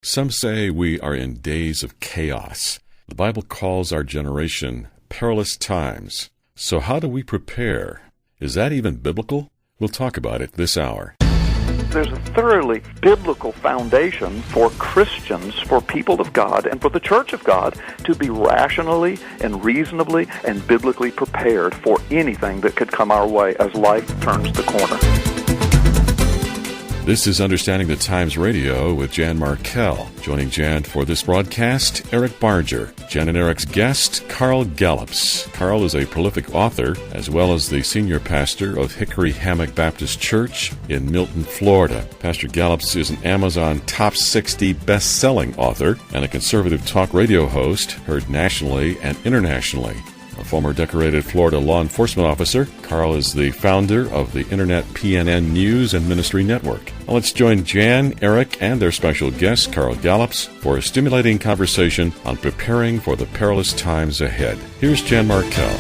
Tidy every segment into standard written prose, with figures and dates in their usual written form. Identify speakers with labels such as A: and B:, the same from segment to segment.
A: Some say we are in days of chaos. The Bible calls our generation perilous times. So how do we prepare? Is that even biblical? We'll talk about it this hour.
B: There's a thoroughly biblical foundation for Christians, for people of God, and for the Church of God to be rationally and reasonably and biblically prepared for anything that could come our way as life turns the corner.
A: This is Understanding the Times Radio with Jan Markell. Joining Jan for this broadcast, Eric Barger. Jan and Eric's guest, Carl Gallups. Carl is a prolific author, as well as the senior pastor of Hickory Hammock Baptist Church in Milton, Florida. Pastor Gallups is an Amazon Top 60 best-selling author and a conservative talk radio host heard nationally and internationally. A former decorated Florida law enforcement officer, Carl is the founder of the Internet PNN News and Ministry Network. Now let's join Jan, Eric, and their special guest, Carl Gallups, for a stimulating conversation on preparing for the perilous times ahead. Here's Jan Markell.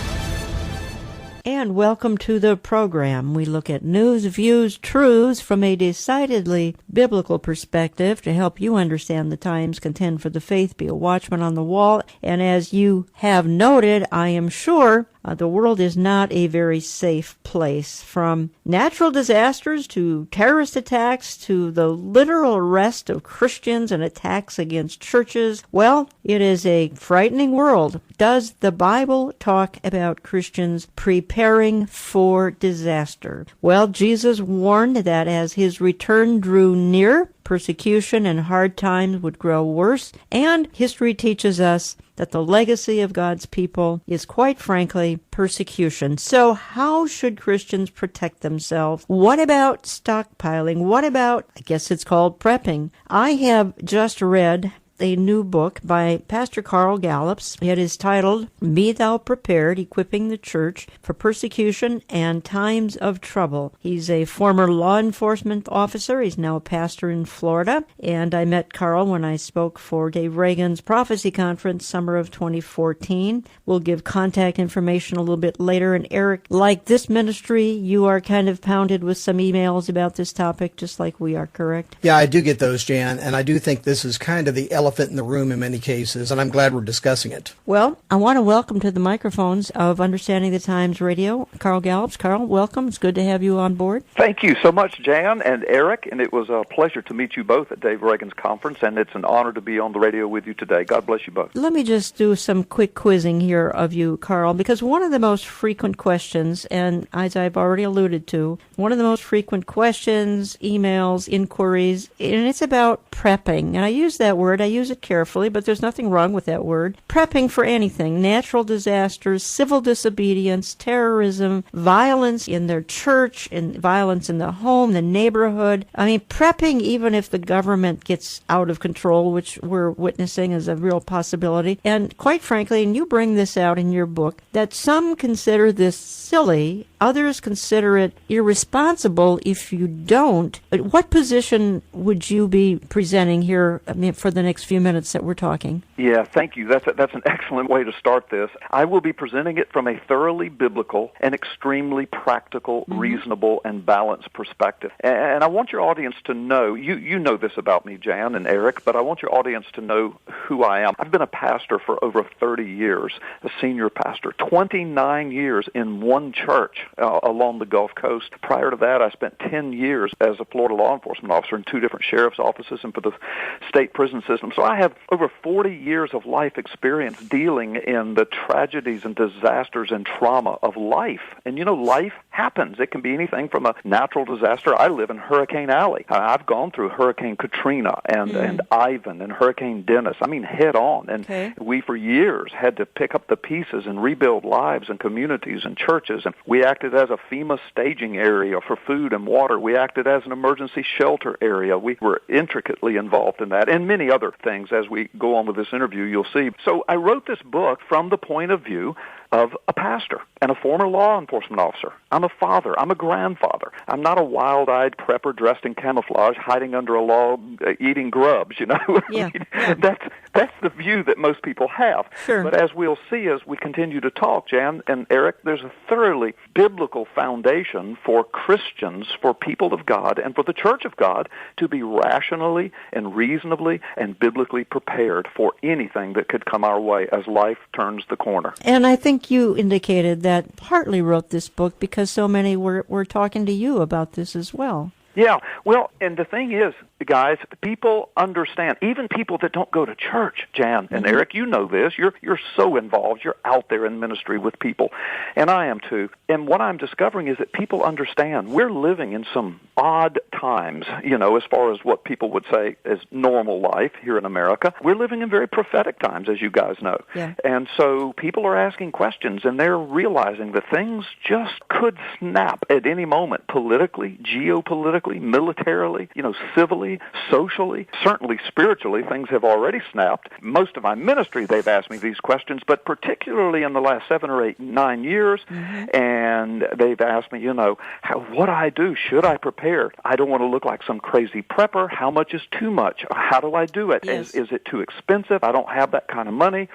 C: And welcome to the program. We look at news, views, truths from a decidedly biblical perspective to help you understand the times, contend for the faith, be a watchman on the wall. And as you have noted, I am sure the world is not a very safe place. From natural disasters to terrorist attacks to the literal arrest of Christians and attacks against churches, well, it is a frightening world. Does the Bible talk about Christians preparing for disaster? Well, Jesus warned that as his return drew near, persecution and hard times would grow worse, and history teaches us that the legacy of God's people is, quite frankly, persecution. So how should Christians protect themselves? What about stockpiling? What about, I guess it's called prepping? I have just read a new book by Pastor Carl Gallups. It is titled, Be Thou Prepared, Equipping the Church for Persecution and Times of Trouble. He's a former law enforcement officer. He's now a pastor in Florida. And I met Carl when I spoke for Dave Reagan's Prophecy Conference, summer of 2014. We'll give contact information a little bit later. And Eric, like this ministry, you are kind of pounded with some emails about this topic, just like we are, correct?
D: Yeah, I do get those, Jan, and I do think this is kind of the elephant in the room in many cases, and I'm glad we're discussing it.
C: Well, I want to welcome to the microphones of Understanding the Times Radio, Carl Gallups. Carl, welcome. It's good to have you on board.
B: Thank you so much, Jan and Eric, and it was a pleasure to meet you both at Dave Reagan's conference, and it's an honor to be on the radio with you today. God bless you both.
C: Let me just do some quick quizzing here of you, Carl, because one of the most frequent questions, and as I've already alluded to, one of the most frequent questions, emails, inquiries, and it's about prepping. And I use that word. I use it carefully, but there's nothing wrong with that word. Prepping for anything, natural disasters, civil disobedience, terrorism, violence in their church, and violence in the home, the neighborhood. I mean, prepping even if the government gets out of control, which we're witnessing is a real possibility. And quite frankly, and you bring this out in your book, that some consider this silly, others consider it irresponsible if you don't. But what position would you be presenting here, for the next few minutes that we're talking?
B: Yeah, thank you. That's an excellent way to start this. I will be presenting it from a thoroughly biblical and extremely practical, reasonable, and balanced perspective. And I want your audience to know, you know this about me, Jan and Eric, but I want your audience to know who I am. I've been a pastor for over 30 years, a senior pastor, 29 years in one church along the Gulf Coast. Prior to that, I spent 10 years as a Florida law enforcement officer in 2 different sheriff's offices and for the state prison system. So I have over 40 years of life experience dealing in the tragedies and disasters and trauma of life. And you know, life happens. It can be anything from a natural disaster. I live in Hurricane Alley. I've gone through Hurricane Katrina and Ivan and Hurricane Dennis. I mean, head on. And we, for years, had to pick up the pieces and rebuild lives and communities and churches. And we acted as a FEMA staging area for food and water. We acted as an emergency shelter area. We were intricately involved in that, and many other things. As we go on with this interview, you'll see. So I wrote this book from the point of view of a pastor and a former law enforcement officer. I'm a father. I'm a grandfather. I'm not a wild-eyed prepper dressed in camouflage, hiding under a log, eating grubs, you know.
C: Yeah.
B: That's That's the view that most people have.
C: Sure.
B: But as we'll see as we continue to talk, Jan and Eric, there's a thoroughly biblical foundation for Christians, for people of God, and for the Church of God to be rationally and reasonably and biblically prepared for anything that could come our way as life turns the corner.
C: And I think you indicated that partly wrote this book because so many were talking to you about this as well.
B: Yeah, well, and the thing is, guys, people understand, even people that don't go to church, Jan and Eric, you know this, you're so involved, you're out there in ministry with people, and I am too. And what I'm discovering is that people understand we're living in some odd times, as far as what people would say is normal life here in America. We're living in very prophetic times, as you guys know.
C: Yeah.
B: And so people are asking questions, and they're realizing that things just could snap at any moment, politically, geopolitically, militarily, civilly, socially, certainly spiritually. Things have already snapped. Most of my ministry, they've asked me these questions, but particularly in the last 7 or 8, 9 years, and they've asked me, what do I do? Should I prepare? I don't want to look like some crazy prepper. How much is too much? How do I do it?
C: Yes.
B: Is it too expensive? I don't have that kind of money.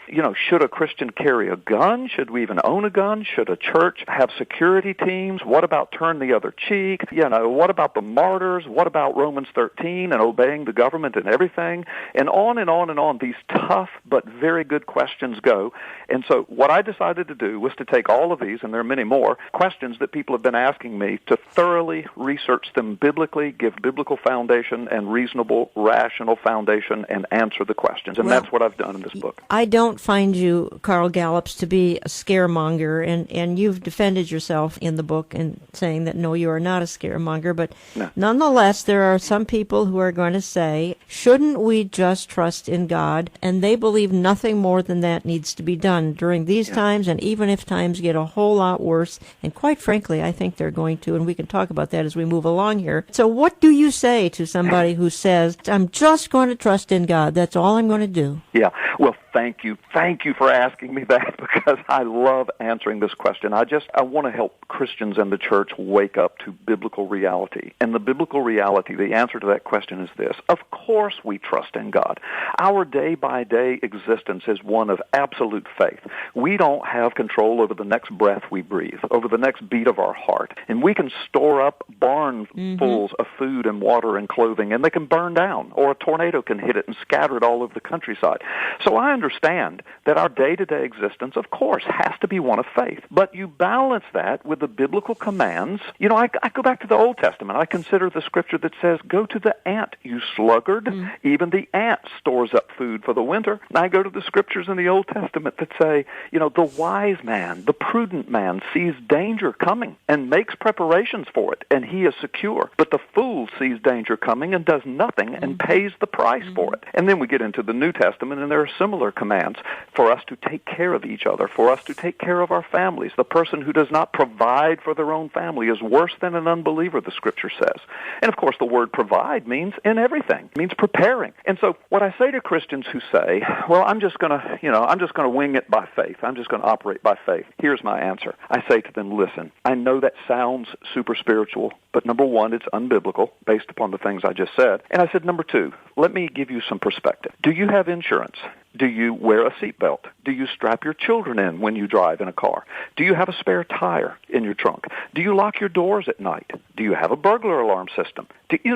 B: Should a Christian carry a gun? Should we even own a gun? Should a church have security teams? What about turn the other cheek? What about the martyrs? What about Romans 13 and obeying the government and everything? And on and on and on, these tough but very good questions go. And so what I decided to do was to take all of these, and there are many more, questions that people have been asking me, to thoroughly research them biblically, give biblical foundation and reasonable, rational foundation, and answer the questions. And that's what I've done in this book.
C: I don't find you, Carl Gallups, to be a scaremonger, and you've defended yourself in the book in saying that, no, you are not a scaremonger, but nonetheless, there are some people who are going to say, shouldn't we just trust in God? And they believe nothing more than that needs to be done during these times, and even if times get a whole lot worse. And quite frankly, I think they're going to, and we can talk about that as we move along here. So what do you say to somebody who says, I'm just going to trust in God, that's all I'm going to do?
B: Yeah, well, thank you. Thank you for asking me that, because I love answering this question. I want to help Christians and the church wake up to biblical reality. And the biblical reality, the answer to that question is this. Of course we trust in God. Our day-by-day existence is one of absolute faith. We don't have control over the next breath we breathe, over the next beat of our heart. And we can store up barnfuls of food and water and clothing, and they can burn down, or a tornado can hit it and scatter it all over the countryside. So I understand that our day-to-day existence, of course, has to be one of faith. But you balance that with the biblical commands. I go back to the Old Testament. I consider the scripture that says, go to the ant, you sluggard. Even the ant stores up food for the winter. And I go to the scriptures in the Old Testament that say, the wise man, the prudent man sees danger coming and makes preparations for it, and he is secure. But the fool sees danger coming and does nothing and pays the price for it. And then we get into the New Testament, and there are similar commands for us to take care of each other, for us to take care of our families. The person who does not provide for their own family is worse than an unbeliever, the scripture says. And of course, the word provide means in everything. It means preparing. And so what I say to Christians who say, well, I'm just going to wing it by faith. I'm just going to operate by faith. Here's my answer. I say to them, listen, I know that sounds super spiritual, but number one, it's unbiblical based upon the things I just said. And I said, number two, let me give you some perspective. Do you have insurance? Do you wear a seatbelt? Do you strap your children in when you drive in a car? Do you have a spare tire in your trunk? Do you lock your doors at night? Do you have a burglar alarm system?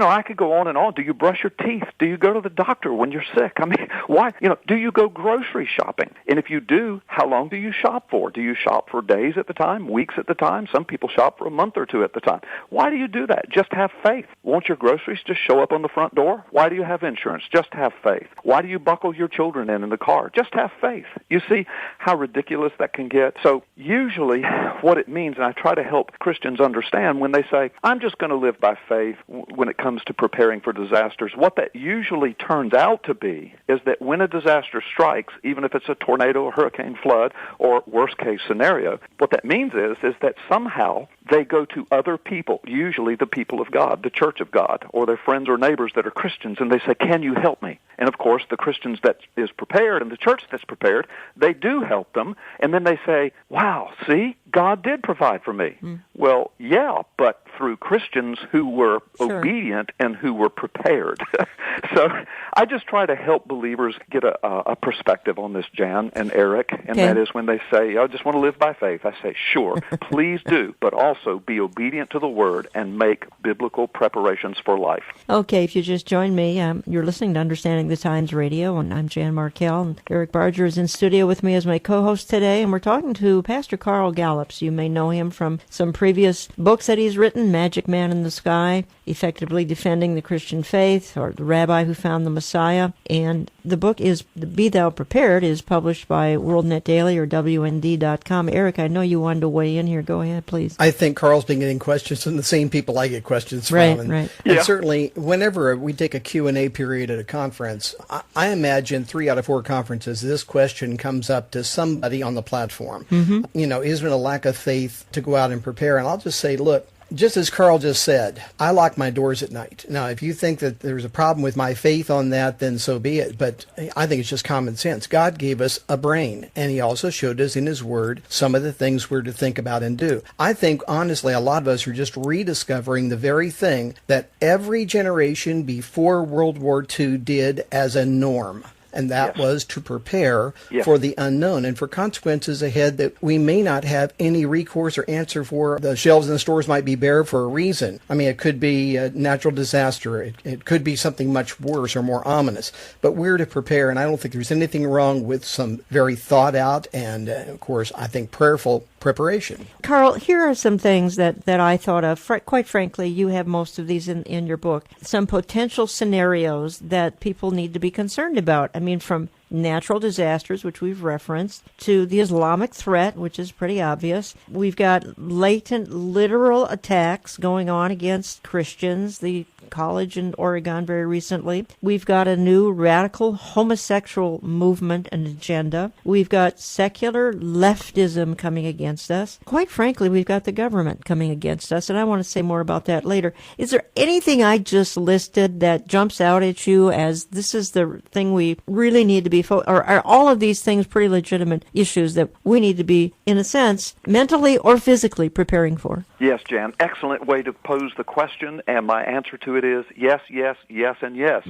B: I could go on and on. Do you brush your teeth? Do you go to the doctor when you're sick? I mean, why? Do you go grocery shopping? And if you do, how long do you shop for? Do you shop for days at the time, weeks at the time? Some people shop for a month or two at the time. Why do you do that? Just have faith. Won't your groceries just show up on the front door? Why do you have insurance? Just have faith. Why do you buckle your children in the car? Just have faith. You see how ridiculous that can get? So usually what it means, and I try to help Christians understand when they say, I'm just going to live by faith when it comes to preparing for disasters, what that usually turns out to be is that when a disaster strikes, even if it's a tornado, a hurricane, flood, or worst case scenario, what that means is that somehow they go to other people, usually the people of God, the church of God, or their friends or neighbors that are Christians, and they say, can you help me? And of course, the Christians that is prepared and the church that's prepared, they do help them, and then they say, wow, see, God did provide for me. Well, yeah, but through Christians who were obedient and who were prepared. So I just try to help believers get a perspective on this, Jan and Eric, and that is when they say, I just want to live by faith, I say, sure, please do, but also be obedient to the Word and make biblical preparations for life.
C: Okay, if you just joined me, you're listening to Understanding the Times Radio, and I'm Jan Markell, and Eric Barger is in studio with me as my co-host today, and we're talking to Pastor Carl Gallups. You may know him from some previous books that he's written, Magic Man in the Sky, Effectively Defending the Christian Faith, or The Rabbi Who Found the Messiah, and the book is Be Thou Prepared, is published by WorldNet Daily or WND.com. Eric, I know you wanted to weigh in here. Go ahead, please.
D: I think Carl's been getting questions from the same people I get questions from. And certainly, whenever we take a Q&A period at a conference, I imagine 3 out of 4 conferences, this question comes up to somebody on the platform. You know, is there a lack of faith to go out and prepare? And I'll just say, look, just as Carl just said, I lock my doors at night. Now, if you think that there's a problem with my faith on that, then so be it. But I think it's just common sense. God gave us a brain, and He also showed us in His Word some of the things we're to think about and do. I think, honestly, a lot of us are just rediscovering the very thing that every generation before World War II did as a norm. And that was to prepare for the unknown and for consequences ahead that we may not have any recourse or answer for. The shelves in the stores might be bare for a reason. I mean, it could be a natural disaster. It could be something much worse or more ominous. But we're to prepare, and I don't think there's anything wrong with some very thought out and, of course, I think prayerful preparation.
C: Carl, here are some things that I thought of. Quite frankly, you have most of these in your book. Some potential scenarios that people need to be concerned about. I mean, from natural disasters, which we've referenced, to the Islamic threat, which is pretty obvious. We've got latent literal attacks going on against Christians, the college in Oregon very recently. We've got a new radical homosexual movement and agenda. We've got secular leftism coming against us. Quite frankly, we've got the government coming against us, and I want to say more about that later. Is there anything I just listed that jumps out at you as this is the thing we really need to be or are all of these things pretty legitimate issues that we need to be, in a sense, mentally or physically preparing for?
B: Yes, Jan. Excellent way to pose the question, and my answer to it is yes, yes, yes, and yes.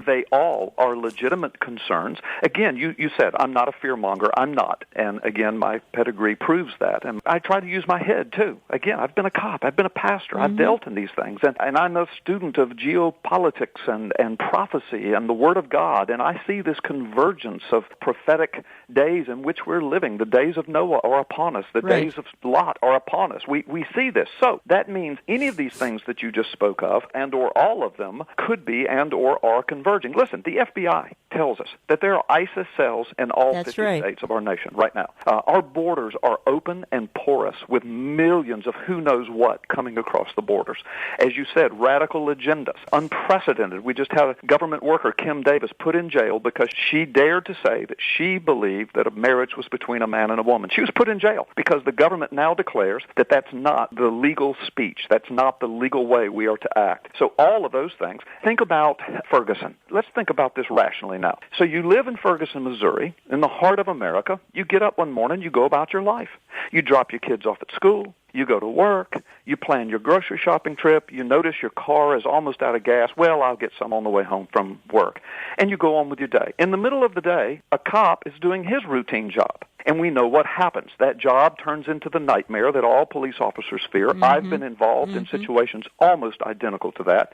B: They all are legitimate concerns. Again, you said, I'm not a fearmonger. I'm not. And again, my pedigree proves that. And I try to use my head, too. Again, I've been a cop. I've been a pastor. I've dealt in these things. And I'm a student of geopolitics and prophecy and the Word of God. And I see this convergence of prophetic days in which we're living. The days of Noah are upon us. The days of Lot are upon us. We see this. So that means any of these things that you just spoke of and or all of them could be and or are converging. Listen, the FBI tells us that there are ISIS cells in all 50 states of our nation right now. Our borders are open and porous with millions of who knows what coming across the borders. As you said, radical agendas, unprecedented. We just had a government worker, Kim Davis, put in jail because she dared to say that she believed that a marriage was between a man and a woman. She was put in jail because the government now declares that that's not the legal speech. That's not the legal way we are to act. So all of those things. Think about Ferguson. Let's think about this rationally now. So you live in Ferguson, Missouri, in the heart of America. You get up one morning, you go about your life. You drop your kids off at school. You go to work, you plan your grocery shopping trip, you notice your car is almost out of gas. Well, I'll get some on the way home from work. And you go on with your day. In the middle of the day, a cop is doing his routine job. And we know what happens. That job turns into the nightmare that all police officers fear. I've been involved in situations almost identical to that.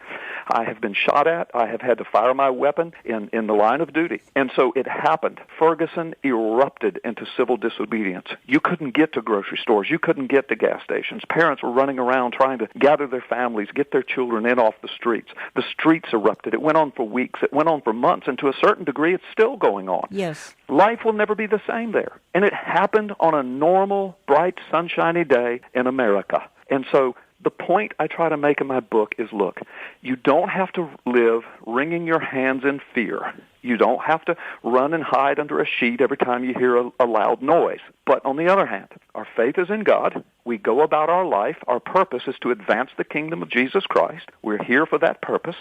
B: I have been shot at. I have had to fire my weapon in the line of duty. And so it happened. Ferguson erupted into civil disobedience. You couldn't get to grocery stores. You couldn't get to gas stations. Parents were running around trying to gather their families, get their children in off the streets. The streets erupted. It went on for weeks. It went on for months. And to a certain degree, it's still going on.
C: Yes.
B: Life will never be the same there. And it happened on a normal, bright, sunshiny day in America. And so the point I try to make in my book is, look, you don't have to live wringing your hands in fear. You don't have to run and hide under a sheet every time you hear a loud noise. But on the other hand, our faith is in God. We go about our life. Our purpose is to advance the kingdom of Jesus Christ. We're here for that purpose.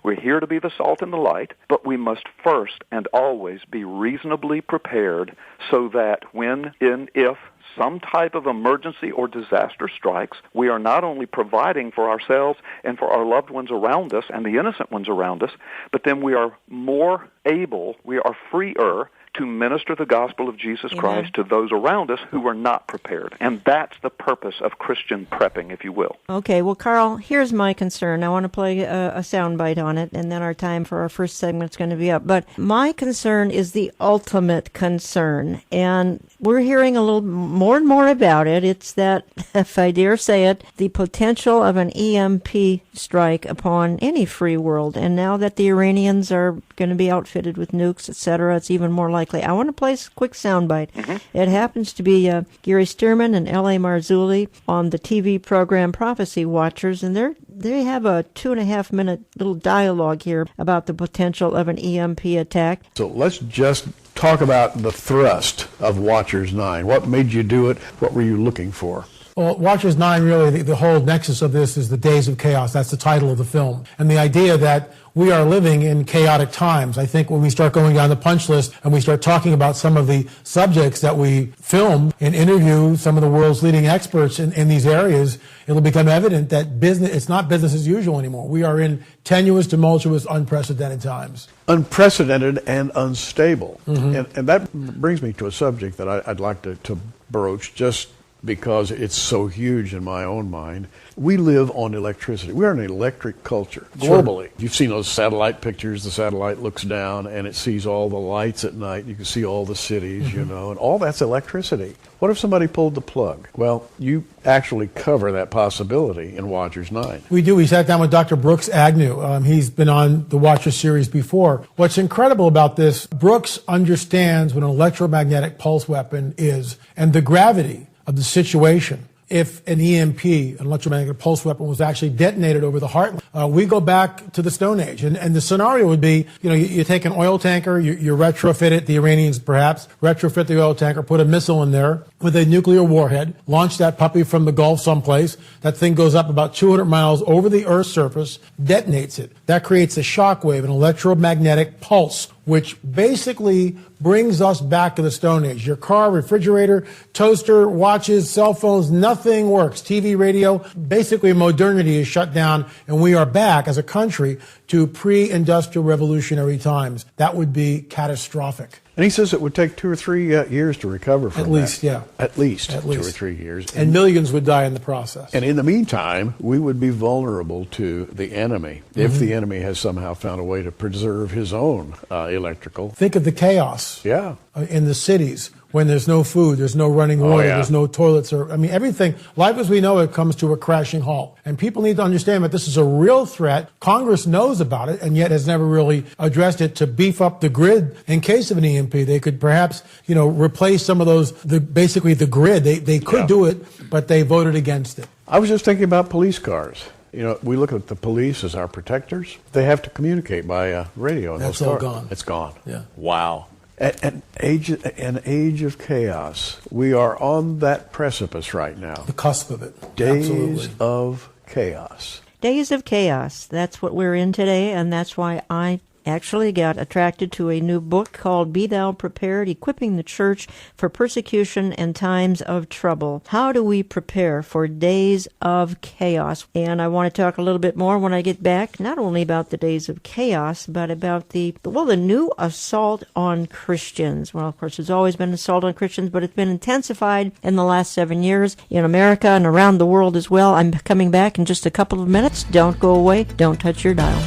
B: We're here to be the salt and the light, but we must first and always be reasonably prepared so that when, if some type of emergency or disaster strikes, we are not only providing for ourselves and for our loved ones around us and the innocent ones around us, but then we are more able, we are freer to minister the gospel of Jesus Christ to those around us who are not prepared. And that's the purpose of Christian prepping, if you will.
C: Okay, well, Carl, here's my concern. I want to play a soundbite on it, and then our time for our first segment is going to be up. But my concern is the ultimate concern, and we're hearing a little more and more about it. It's that, if I dare say it, the potential of an EMP strike upon any free world. And now that the Iranians are going to be outfitted with nukes, etc., it's even more likely. I want to play a quick soundbite. It happens to be Gary Stearman and L.A. Marzulli on the TV program Prophecy Watchers, and they have a 2.5-minute little dialogue here about the potential of an EMP attack.
E: So let's just talk about the thrust of Watchers 9. What made you do it? What were you looking for?
F: Well, Watchers 9, really, the whole nexus of this is the Days of Chaos. That's the title of the film. And the idea that we are living in chaotic times. I think when we start going down the punch list and we start talking about some of the subjects that we film and interview some of the world's leading experts in these areas, it'll become evident that it's not business as usual anymore. We are in tenuous, tumultuous, unprecedented times.
E: Unprecedented and unstable. And that brings me to a subject that I'd like to broach just because it's so huge in my own mind. We live on electricity. We're an electric culture globally. Sure. You've seen those satellite pictures. The satellite looks down and it sees all the lights at night. You can see all the cities, and all that's electricity. What if somebody pulled the plug? Well, you actually cover that possibility in Watchers 9.
F: We do. We sat down with Dr. Brooks Agnew. He's been on the Watchers series before. What's incredible about this, Brooks understands what an electromagnetic pulse weapon is and the gravity of the situation. If an EMP, an electromagnetic pulse weapon, was actually detonated over the heartland, we go back to the Stone Age. And the scenario would be, you take an oil tanker, you retrofit it, the Iranians perhaps, retrofit the oil tanker, put a missile in there with a nuclear warhead, launch that puppy from the Gulf someplace. That thing goes up about 200 miles over the Earth's surface, detonates it. That creates a shock wave, an electromagnetic pulse, which basically brings us back to the Stone Age. Your car, refrigerator, toaster, watches, cell phones, nothing works. TV, radio, basically modernity is shut down, and we are back as a country to pre-industrial revolutionary times. That would be catastrophic.
E: And he says it would take 2 or 3 years to recover from that.
F: At least, yeah.
E: At least 2 or 3 years.
F: And millions would die in the process.
E: And in the meantime, we would be vulnerable to the enemy if the enemy has somehow found a way to preserve his own electrical.
F: Think of the chaos in the cities when there's no food, there's no running water, there's no toilets, everything. Life as we know it comes to a crashing halt. And people need to understand that this is a real threat. Congress knows about it and yet has never really addressed it to beef up the grid in case of an EMP. They could perhaps, replace some of those, basically the grid. They could do it, but they voted against it.
E: I was just thinking about police cars. We look at the police as our protectors. They have to communicate by radio.
F: That's all gone.
E: It's gone.
F: Yeah.
E: Wow. An age of chaos. We are on that precipice right now.
F: The cusp of it.
E: Days of chaos.
C: Days of chaos. That's what we're in today, and that's why I actually got attracted to a new book called Be Thou Prepared, Equipping the Church for Persecution and Times of Trouble. How do we prepare for days of chaos? And I want to talk a little bit more when I get back, not only about the days of chaos, but about the new assault on Christians. Well, of course, there's always been an assault on Christians, but it's been intensified in the last 7 years in America and around the world as well. I'm coming back in just a couple of minutes. Don't go away. Don't touch your dial.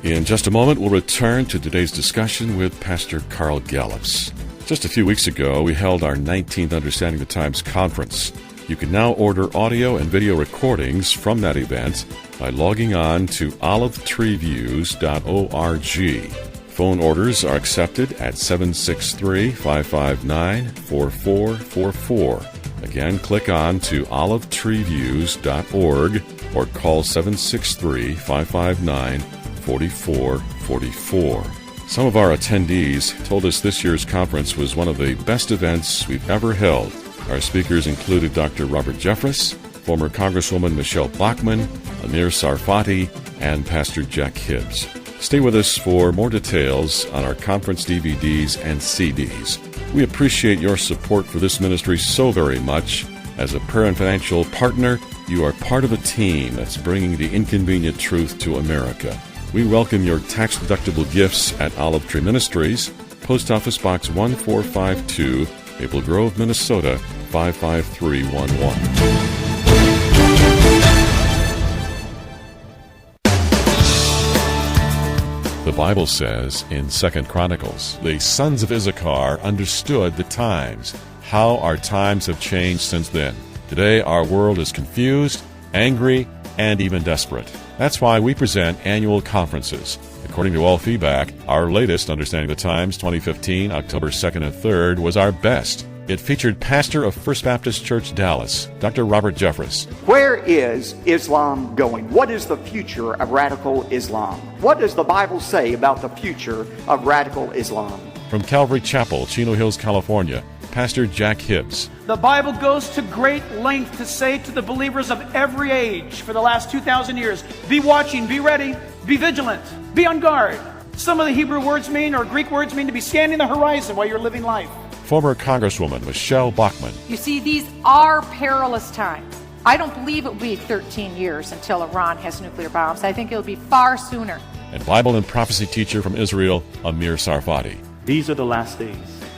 A: In just a moment, we'll return to today's discussion with Pastor Carl Gallups. Just a few weeks ago, we held our 19th Understanding the Times conference. You can now order audio and video recordings from that event by logging on to olivetreeviews.org. Phone orders are accepted at 763-559-4444. Again, click on to olivetreeviews.org or call 763-559-4444. Some of our attendees told us this year's conference was one of the best events we've ever held. Our speakers included Dr. Robert Jeffress, former Congresswoman Michelle Bachmann, Amir Sarfati, and Pastor Jack Hibbs. Stay with us for more details on our conference DVDs and CDs. We appreciate your support for this ministry so very much. As a prayer and financial partner, you are part of a team that's bringing the inconvenient truth to America. We welcome your tax-deductible gifts at Olive Tree Ministries, Post Office Box 1452, Maple Grove, Minnesota, 55311. The Bible says in 2 Chronicles, the sons of Issachar understood the times, how our times have changed since then. Today our world is confused, angry, and even desperate. That's why we present annual conferences. According to all feedback, our latest Understanding the Times 2015, October 2nd and 3rd, was our best. It featured pastor of First Baptist Church, Dallas, Dr. Robert Jeffress.
G: Where is Islam going? What is the future of radical Islam? What does the Bible say about the future of radical Islam?
A: From Calvary Chapel, Chino Hills, California, Pastor Jack Hibbs.
H: The Bible goes to great length to say to the believers of every age for the last 2,000 years, be watching, be ready, be vigilant, be on guard. Some of the Hebrew words mean, or Greek words mean, to be scanning the horizon while you're living life.
A: Former Congresswoman Michelle Bachmann.
I: You see, these are perilous times. I don't believe it will be 13 years until Iran has nuclear bombs. I think it'll be far sooner.
A: And Bible and prophecy teacher from Israel, Amir Sarfati.
J: These are the last days.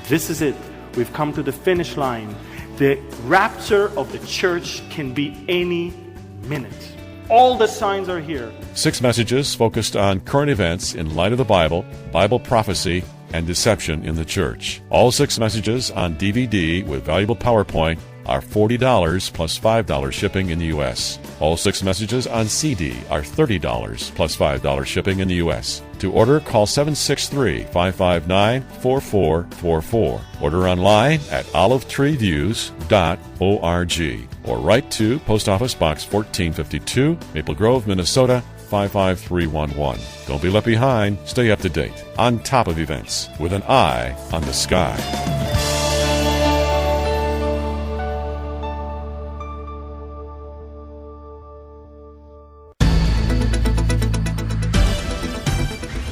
J: This is it. We've come to the finish line. The rapture of the church can be any minute. All the signs are here. 6 messages focused on current events in light of the Bible, Bible prophecy, and deception in the church. All 6 messages on DVD with valuable PowerPoint are $40 plus $5 shipping in the U.S. All 6 messages on CD are $30 plus $5 shipping in the U.S. To order, call 763-559-4444. Order online at olivetreeviews.org or write to Post Office Box 1452, Maple Grove, Minnesota, 55311. Don't be left behind. Stay up to date, on top of events, with an eye on the sky.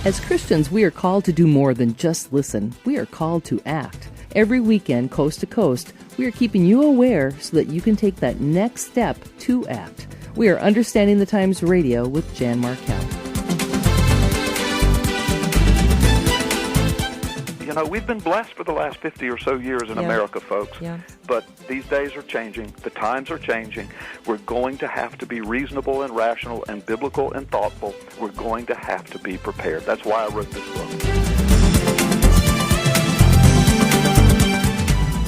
K: As Christians, we are called to do more than just listen. We are called to act. Every weekend, coast to coast, we are keeping you aware so that you can take that next step to act. We are Understanding the Times Radio with Jan Markell.
B: You know, we've been blessed for the last 50 or so years in America, folks. Yeah. But these days are changing. The times are changing. We're going to have to be reasonable and rational and biblical and thoughtful. We're going to have to be prepared. That's why I wrote this book.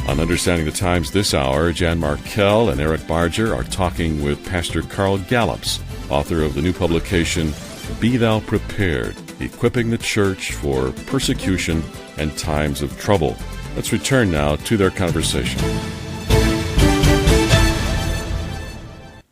A: On Understanding the Times this hour, Jan Markell and Eric Barger are talking with Pastor Carl Gallups, author of the new publication, Be Thou Prepared, Equipping the Church for Persecution and Times of Trouble. Let's return now to their conversation.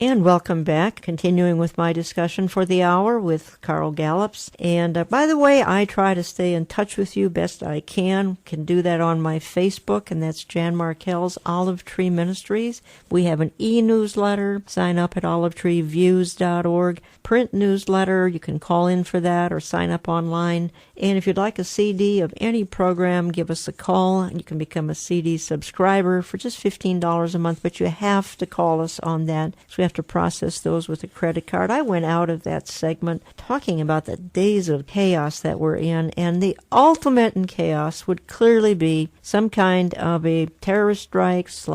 C: And welcome back, continuing with my discussion for the hour with Carl Gallups. And by the way, I try to stay in touch with you best I can do that on my Facebook, and that's Jan Markell's Olive Tree Ministries. We have an e-newsletter. Sign up at olivetreeviews.org. Print newsletter, you can call in for that or sign up online. And if you'd like a CD of any program, give us a call. You can become a CD subscriber for just $15 a month, but you have to call us on that. So we have to process those with a credit card. I went out of that segment talking about the days of chaos that we're in, and the ultimate in chaos would clearly be some kind of a terrorist strike /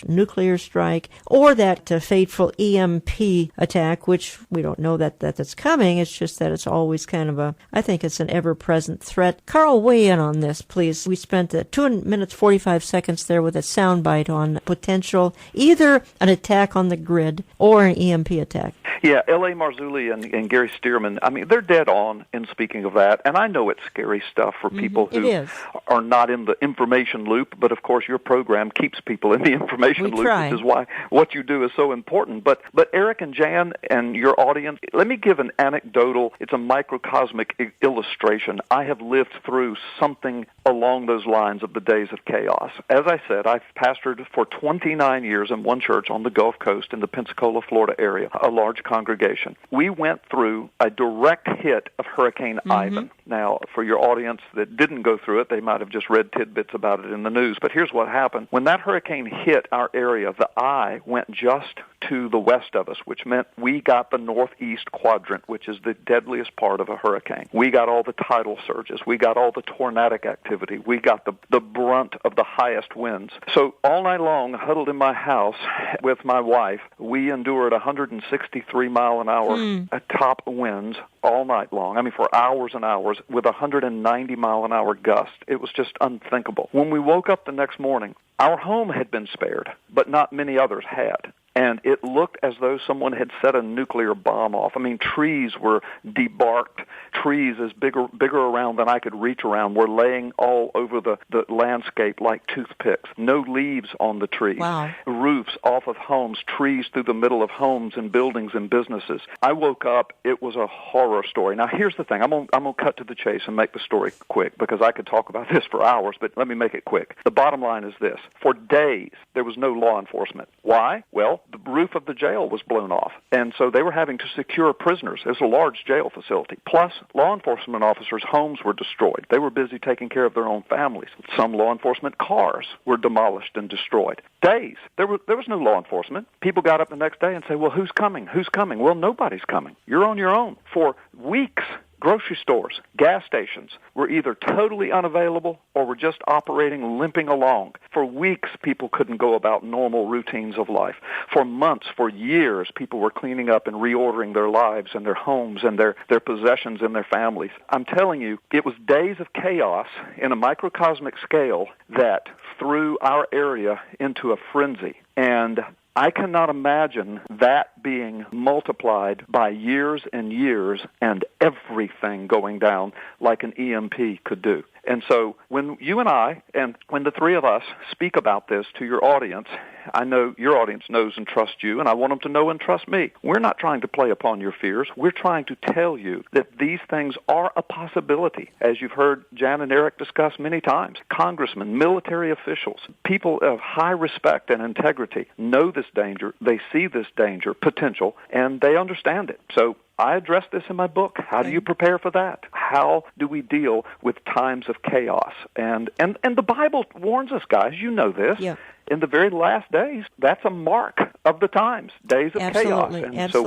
C: nuclear strike, or that fateful EMP attack, which we don't know that's coming. It's just that it's always kind of I think it's an ever-present threat. Carl, weigh in on this, please. We spent 2 minutes, 45 seconds there with a soundbite on potential, either an attack on the grid or an EMP attack.
B: Yeah, L.A. Marzulli and Gary Stearman, I mean, they're dead on in speaking of that. And I know it's scary stuff for people who are not in the information loop, but of course your program keeps people in the information loop, which is why what you do is so important. But Eric and Jan and your audience, let me give an anecdotal, it's a microcosmic illustration. I have lived through something along those lines of the days of chaos. As I said, I've pastored for 29 years in one church on the Gulf Coast in the Pensacola Pensacola, Florida area, a large congregation. We went through a direct hit of Hurricane Ivan. Now, for your audience that didn't go through it, they might have just read tidbits about it in the news. But here's what happened. When that hurricane hit our area, the eye went just to the west of us, which meant we got the northeast quadrant, which is the deadliest part of a hurricane. We got all the tidal surges. We got all the tornadic activity. We got the brunt of the highest winds. So all night long, huddled in my house with my wife, we endured 163 mile an hour top winds all night long. I mean, for hours and hours with 190 mile an hour gust. It was just unthinkable. When we woke up the next morning, our home had been spared, but not many others had. And it looked as though someone had set a nuclear bomb off. I mean, trees were debarked. Trees as bigger around than I could reach around were laying all over the landscape like toothpicks. No leaves on the trees.
C: Wow.
B: Roofs off of homes, trees through the middle of homes and buildings and businesses. I woke up, it was a horror story. Now, here's the thing. I'm gonna cut to the chase and make the story quick because I could talk about this for hours, but let me make it quick. The bottom line is this. For days, there was no law enforcement. Why? Well, the roof of the jail was blown off, and so they were having to secure prisoners. It was a large jail facility. Plus, law enforcement officers' homes were destroyed. They were busy taking care of their own families. Some law enforcement cars were demolished and destroyed. Days. There was no law enforcement. People got up the next day and say, well, who's coming? Who's coming? Well, nobody's coming. You're on your own. For weeks, grocery stores, gas stations were either totally unavailable or were just operating, limping along. For weeks, people couldn't go about normal routines of life. For months, for years, people were cleaning up and reordering their lives and their homes and their possessions and their families. I'm telling you, it was days of chaos in a microcosmic scale that threw our area into a frenzy. And I cannot imagine that being multiplied by years and years and everything going down like an EMP could do. And so when you and I, and when the three of us speak about this to your audience, I know your audience knows and trusts you, and I want them to know and trust me. We're not trying to play upon your fears. We're trying to tell you that these things are a possibility. As you've heard Jan and Eric discuss many times, congressmen, military officials, people of high respect and integrity know this danger, they see this danger potential, and they understand it. So I address this in my book. How do you prepare for that? How do we deal with times of chaos? And the Bible warns us, guys. You know this. Yeah. In the very last days, that's a mark of the times, days of chaos. And so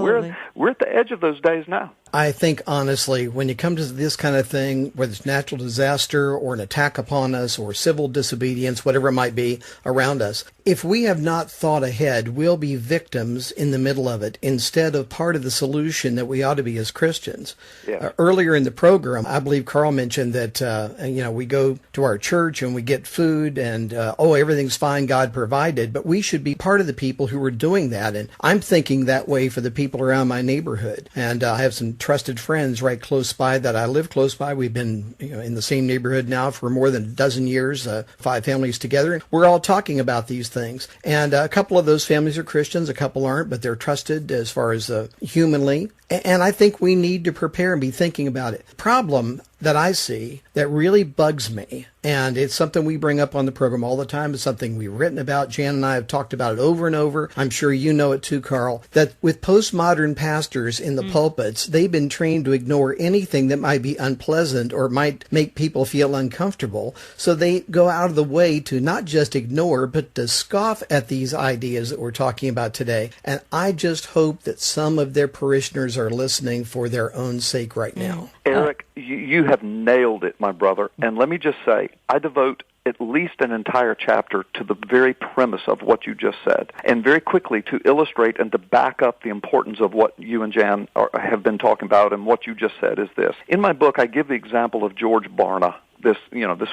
B: we're at the edge of those days now.
D: I think, honestly, when you come to this kind of thing, whether it's natural disaster or an attack upon us or civil disobedience, whatever it might be around us, if we have not thought ahead, we'll be victims in the middle of it instead of part of the solution that we ought to be as Christians. Yeah. Earlier in the program, I believe Carl mentioned that, we go to our church and we get food and, everything's fine, God provided, but we should be part of the people who are doing that. And I'm thinking that way for the people around my neighborhood. And I have some trusted friends right close by that I live close by. We've been in the same neighborhood now for more than a dozen years, 5 families together. We're all talking about these things. And a couple of those families are Christians, a couple aren't, but they're trusted as far as humanly. And I think we need to prepare and be thinking about it. The problem that I see that really bugs me, and it's something we bring up on the program all the time, it's something we've written about. Jan and I have talked about it over and over. I'm sure you know it too, Carl, that with postmodern pastors in the pulpits, they've been trained to ignore anything that might be unpleasant or might make people feel uncomfortable. So they go out of the way to not just ignore, but to scoff at these ideas that we're talking about today. And I just hope that some of their parishioners are listening for their own sake right now.
B: Eric, you have nailed it, my brother. And let me just say, I devote at least an entire chapter to the very premise of what you just said. And very quickly to illustrate and to back up the importance of what you and Jan have been talking about and what you just said is this. In my book, I give the example of George Barna, this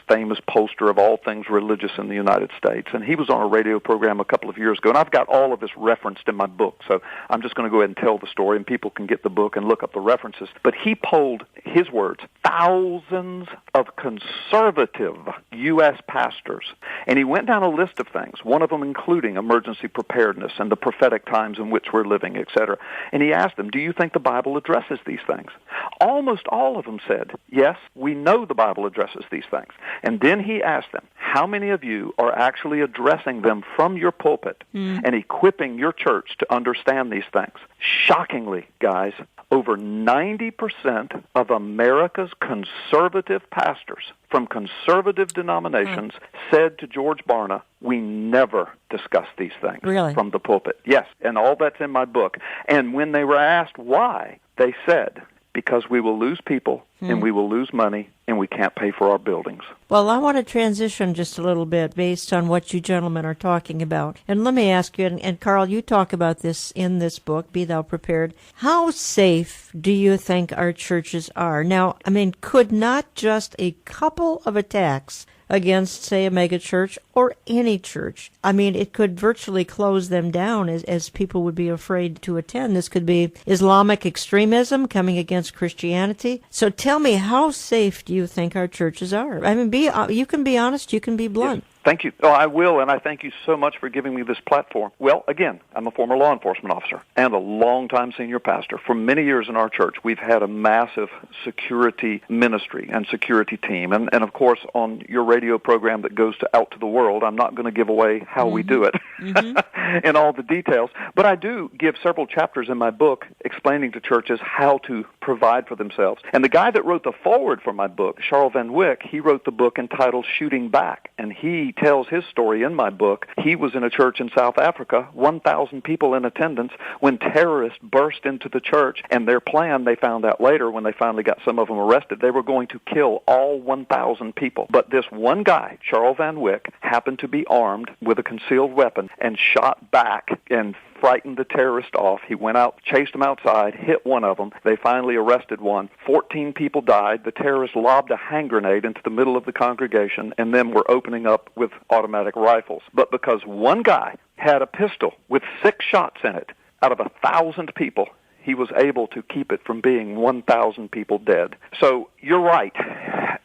B: famous poster of all things religious in the United States. And he was on a radio program a couple of years ago, and I've got all of this referenced in my book, so I'm just going to go ahead and tell the story, and people can get the book and look up the references. But he polled, his words, thousands of conservative U.S. pastors, and he went down a list of things, one of them including emergency preparedness and the prophetic times in which we're living, etc. And he asked them, do you think the Bible addresses these things? almost all of them said, yes, we know the Bible addresses these things. And then he asked them, how many of you are actually addressing them from your pulpit and equipping your church to understand these things? Shockingly, guys, over 90% of America's conservative pastors from conservative denominations said to George Barna, we never discuss these things from the pulpit. Yes, and all that's in my book. And when they were asked why, they said, because we will lose people and we will lose money and we can't pay for our buildings.
C: Well, I want to transition just a little bit based on what you gentlemen are talking about. And let me ask you, and Carl, you talk about this in this book, Be Thou Prepared. How safe do you think our churches are? Now, I mean, could not just a couple of attacks against, say, a mega church or any church, I mean, it could virtually close them down as people would be afraid to attend. This could be Islamic extremism coming against Christianity. So tell me, how safe do you think our churches are? I mean, you can be honest, you can be blunt.
B: Yes. Thank you. Oh, I will, and I thank you so much for giving me this platform. Well, again, I'm a former law enforcement officer and a longtime senior pastor. For many years in our church, we've had a massive security ministry and security team. And of course, on your radio program that goes out to the world, I'm not going to give away how we do it in all the details. But I do give several chapters in my book explaining to churches how to provide for themselves. And the guy that wrote the foreword for my book, Charles Van Wyck, he wrote the book entitled Shooting Back. And he tells his story in my book. He was in a church in South Africa, 1,000 people in attendance, when terrorists burst into the church, and their plan, they found out later when they finally got some of them arrested, they were going to kill all 1,000 people. But this one guy, Charles Van Wyck, happened to be armed with a concealed weapon and shot back and frightened the terrorist off. He went out, chased them outside, hit one of them. They finally arrested one. 14 people died. The terrorists lobbed a hand grenade into the middle of the congregation and then were opening up with automatic rifles. But because one guy had a pistol with 6 shots in it out of 1,000 people, he was able to keep it from being 1,000 people dead. So you're right.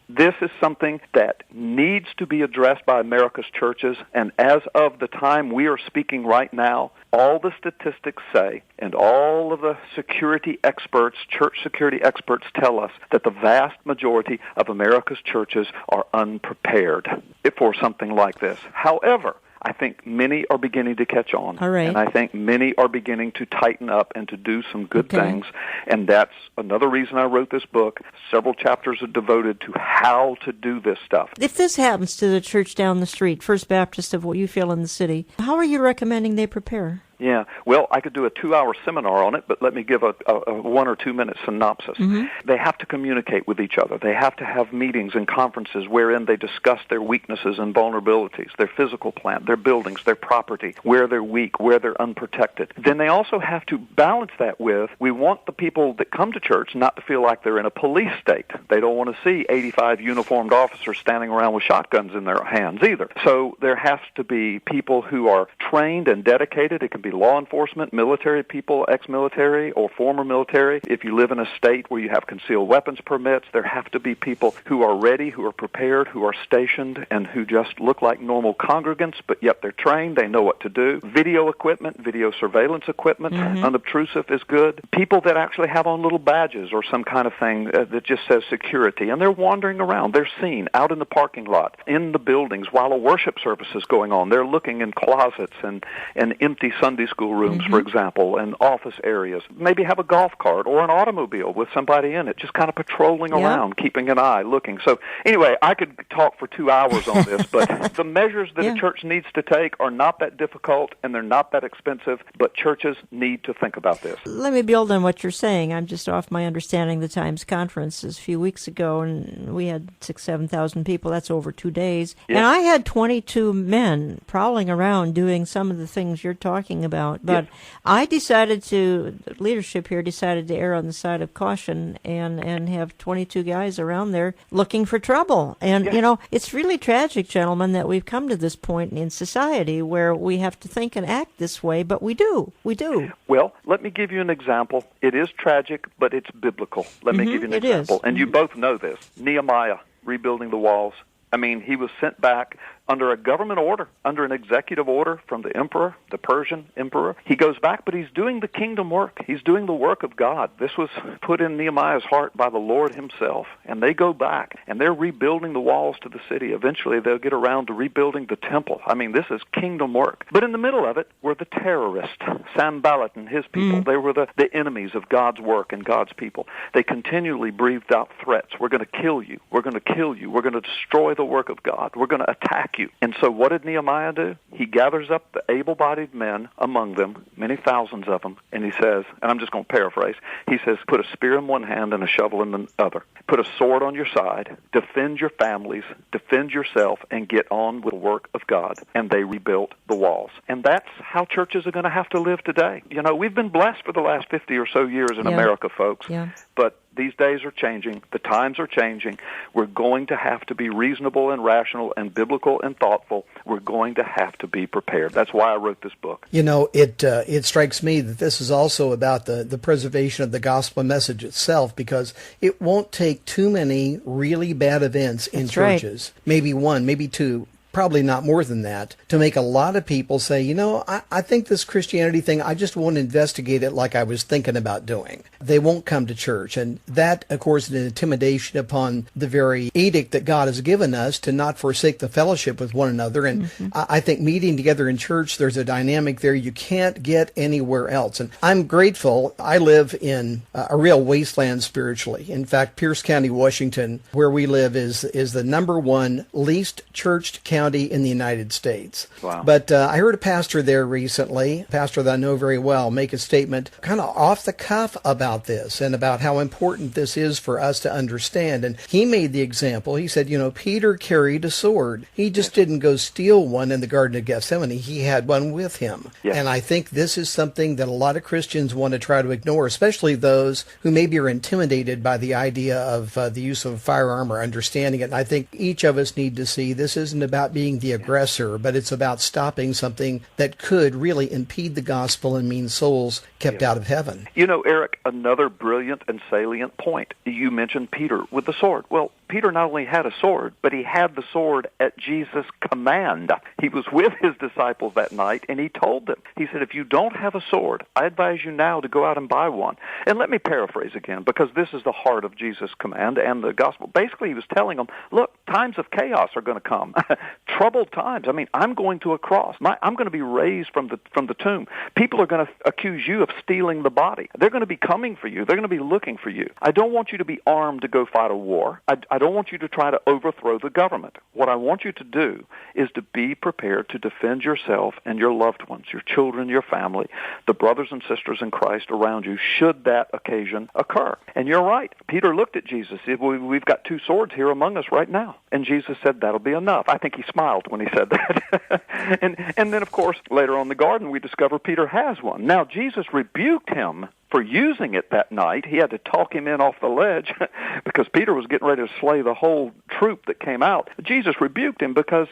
B: This is something that needs to be addressed by America's churches, and as of the time we are speaking right now, all the statistics say, and all of the security experts, church security experts tell us that the vast majority of America's churches are unprepared for something like this. However, I think many are beginning to catch on.
C: All right.
B: And I think many are beginning to tighten up and to do some good things. And that's another reason I wrote this book. Several chapters are devoted to how to do this stuff.
C: If this happens to the church down the street, First Baptist of what you feel in the city, how are you recommending they prepare?
B: Yeah, well, I could do a 2-hour seminar on it, but let me give a 1 or 2 minute synopsis. They have to communicate with each other. They have to have meetings and conferences wherein they discuss their weaknesses and vulnerabilities, their physical plant, their buildings, their property, where they're weak, where they're unprotected. Then they also have to balance that with, we want the people that come to church not to feel like they're in a police state. They don't want to see 85 uniformed officers standing around with shotguns in their hands either. So there has to be people who are trained and dedicated. It can be law enforcement, military people, ex-military or former military. If you live in a state where you have concealed weapons permits, there have to be people who are ready, who are prepared, who are stationed, and who just look like normal congregants, but yet they're trained, they know what to do. Video equipment, video surveillance equipment, unobtrusive is good. People that actually have on little badges or some kind of thing that just says security, and they're wandering around. They're seen out in the parking lot, in the buildings, while a worship service is going on. They're looking in closets and empty Sunday school rooms, for example, and office areas. Maybe have a golf cart or an automobile with somebody in it, just kind of patrolling around, keeping an eye, looking. So anyway, I could talk for 2 hours on this, but the measures that a church needs to take are not that difficult and they're not that expensive, but churches need to think about this.
C: Let me build on what you're saying. I'm just off my understanding the Times conference a few weeks ago, and we had 7,000 people. That's over 2 days. And I had 22 men prowling around doing some of the things you're talking about. But I decided leadership here decided to err on the side of caution and have 22 guys around there looking for trouble. And, you know, it's really tragic, gentlemen, that we've come to this point in society where we have to think and act this way, but we do. We do.
B: Well, let me give you an example. It is tragic, but it's biblical. Let me give you an example. And you both know this. Nehemiah rebuilding the walls. I mean, he was sent back under a government order, under an executive order from the emperor, the Persian emperor. He goes back, but he's doing the kingdom work. He's doing the work of God. This was put in Nehemiah's heart by the Lord himself. And they go back, and they're rebuilding the walls to the city. Eventually, they'll get around to rebuilding the temple. I mean, this is kingdom work. But in the middle of it were the terrorists, Sanballat and his people. They were the enemies of God's work and God's people. They continually breathed out threats. We're going to kill you. We're going to kill you. We're going to destroy the work of God. We're going to attack you. And so what did Nehemiah do? He gathers up the able-bodied men among them, many thousands of them, and he says, and I'm just going to paraphrase, he says, put a spear in one hand and a shovel in the other. Put a sword on your side, defend your families, defend yourself, and get on with the work of God. And they rebuilt the walls. And that's how churches are going to have to live today. You know, we've been blessed for the last 50 or so years in America, folks. Yeah. But these days are changing. The times are changing. We're going to have to be reasonable and rational and biblical and thoughtful. We're going to have to be prepared. That's why I wrote this book.
D: You know, it strikes me that this is also about the preservation of the gospel message itself, because it won't take too many really bad events in churches, maybe one, maybe two, probably not more than that, to make a lot of people say, you know, I think this Christianity thing, I just won't investigate it like I was thinking about doing. They won't come to church. And that, of course, is an intimidation upon the very edict that God has given us to not forsake the fellowship with one another. And I think meeting together in church, there's a dynamic there you can't get anywhere else. And I'm grateful. I live in a real wasteland spiritually. In fact, Pierce County, Washington, where we live, is the number one least churched county in the United States.
B: Wow.
D: But I heard a pastor there recently, a pastor that I know very well, make a statement kind of off the cuff about this and about how important this is for us to understand. And he made the example. He said, you know, Peter carried a sword. He just didn't go steal one in the Garden of Gethsemane. He had one with him. Yes. And I think this is something that a lot of Christians want to try to ignore, especially those who maybe are intimidated by the idea of the use of a firearm or understanding it. And I think each of us need to see this isn't about being the aggressor, but it's about stopping something that could really impede the gospel and mean souls kept out of heaven.
B: You know, Eric, another brilliant and salient point. You mentioned Peter with the sword. Well, Peter not only had a sword, but he had the sword at Jesus' command. He was with his disciples that night, and he told them, he said, if you don't have a sword, I advise you now to go out and buy one. And let me paraphrase again, because this is the heart of Jesus' command and the gospel. Basically, he was telling them, look, times of chaos are going to come. Troubled times. I mean, I'm going to a cross. I'm going to be raised from the tomb. People are going to accuse you of stealing the body. They're going to be coming for you. They're going to be looking for you. I don't want you to be armed to go fight a war. I don't want you to try to overthrow the government. What I want you to do is to be prepared to defend yourself and your loved ones, your children, your family, the brothers and sisters in Christ around you, should that occasion occur. And you're right. Peter looked at Jesus. We've got two swords here among us right now. And Jesus said, that'll be enough. I think he smiled when he said that. and then, of course, later on in the garden, we discover Peter has one. Now, Jesus rebuked him for using it that night. He had to talk him in off the ledge because Peter was getting ready to slay the whole troop that came out. Jesus rebuked him because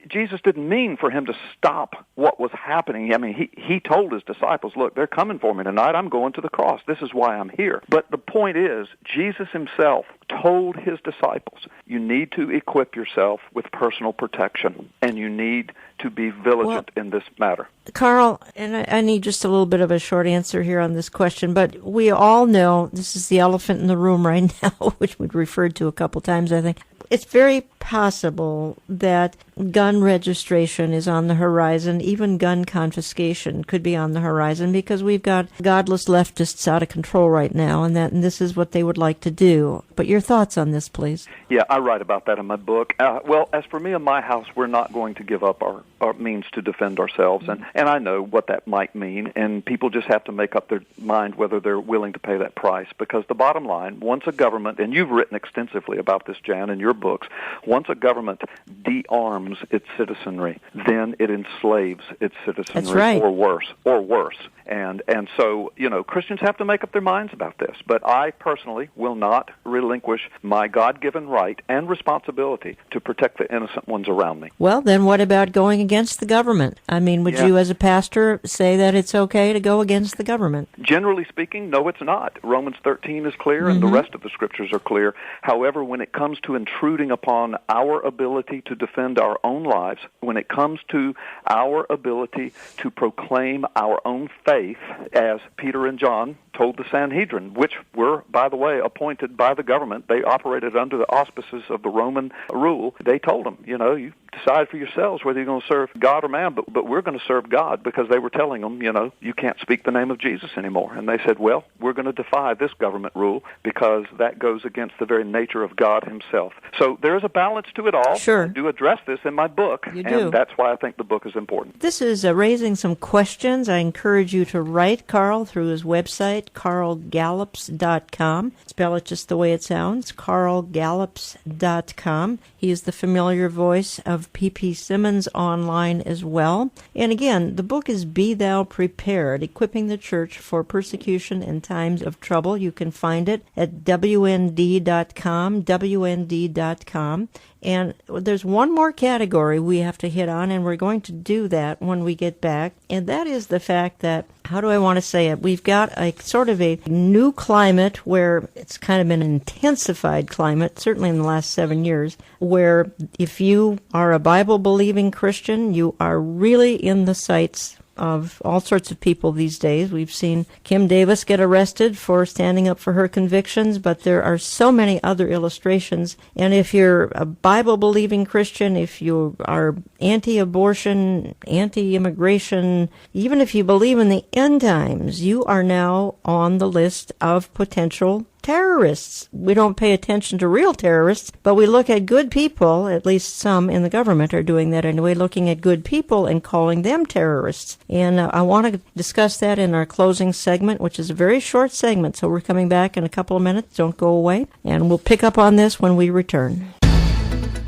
B: Jesus didn't mean for him to stop what was happening. I mean, he told his disciples, look, they're coming for me tonight. I'm going to the cross. This is why I'm here. But the point is, Jesus himself told his disciples, you need to equip yourself with personal protection, and you need to be vigilant in this matter.
C: Carl, and I need just a little bit of a short answer here on this question, but we all know this is the elephant in the room right now, which we've referred to a couple times, I think. It's very possible that gun registration is on the horizon. Even gun confiscation could be on the horizon because we've got godless leftists out of control right now, and this is what they would like to do. But your thoughts on this, please?
B: Yeah, I write about that in my book. Well, as for me and my house, we're not going to give up our means to defend ourselves, and I know what that might mean, and people just have to make up their mind whether they're willing to pay that price, because the bottom line, once a government, and you've written extensively about this, Jan, in your books, once a government de-arms its citizenry, then it enslaves its citizenry.
C: That's right.
B: or worse. And so, you know, Christians have to make up their minds about this. But I personally will not relinquish my God-given right and responsibility to protect the innocent ones around me.
C: Well, then what about going against the government? I mean, would you as a pastor say that it's okay to go against the government?
B: Generally speaking, no, it's not. Romans 13 is clear, and the rest of the scriptures are clear. However, when it comes to intruding upon our ability to defend our our own lives when it comes to our ability to proclaim our own faith, as Peter and John told the Sanhedrin, which were, by the way, appointed by the government. They operated under the auspices of the Roman rule. They told them, you decide for yourselves whether you're going to serve God or man, but we're going to serve God, because they were telling them, you can't speak the name of Jesus anymore. And they said, well, we're going to defy this government rule because that goes against the very nature of God himself. So there is a balance to it all.
C: Sure.
B: I do address this in my book, and that's why I think the book is important.
C: This is raising some questions. I encourage you to write Carl through his website, carlgallups.com. Spell it just the way it sounds, carlgallups.com. He is the familiar voice of ppsimmons online as well. And again, the book is Be Thou Prepared, Equipping the Church for Persecution in Times of Trouble. You can find it at wnd.com, wnd.com. And there's one more category we have to hit on, and we're going to do that when we get back, and that is the fact that, how do I want to say it, we've got a sort of a new climate where it's kind of an intensified climate, certainly in the last 7 years, where if you are a Bible-believing Christian, you are really in the sights of all sorts of people these days. We've seen Kim Davis get arrested for standing up for her convictions, but there are so many other illustrations. And if you're a Bible-believing Christian, if you are anti-abortion, anti-immigration, even if you believe in the end times, you are now on the list of potential terrorists. We don't pay attention to real terrorists, but we look at good people, at least some in the government are doing that anyway, looking at good people and calling them terrorists. And I want to discuss that in our closing segment, which is a very short segment, so we're coming back in a couple of minutes. Don't go away, and we'll pick up on this when we return.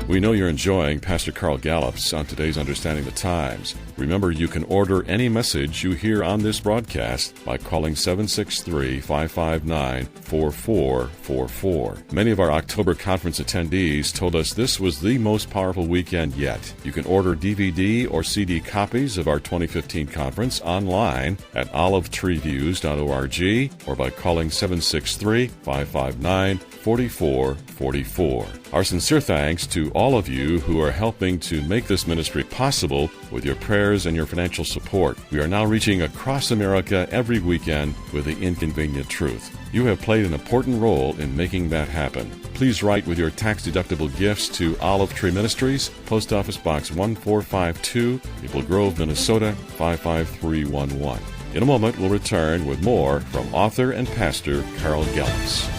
A: We know you're enjoying Pastor Carl Gallups on today's Understanding the Times. Remember, you can order any message you hear on this broadcast by calling 763-559-4444. Many of our October conference attendees told us this was the most powerful weekend yet. You can order DVD or CD copies of our 2015 conference online at olivetreeviews.org or by calling 763-559-4444. Our sincere thanks to all of you who are helping to make this ministry possible with your prayers and your financial support. We are now reaching across America every weekend with the inconvenient truth. You have played an important role in making that happen. Please write with your tax-deductible gifts to Olive Tree Ministries, Post Office Box 1452, Maple Grove, Minnesota 55311. In a moment, we'll return with more from author and pastor Carl Gallups.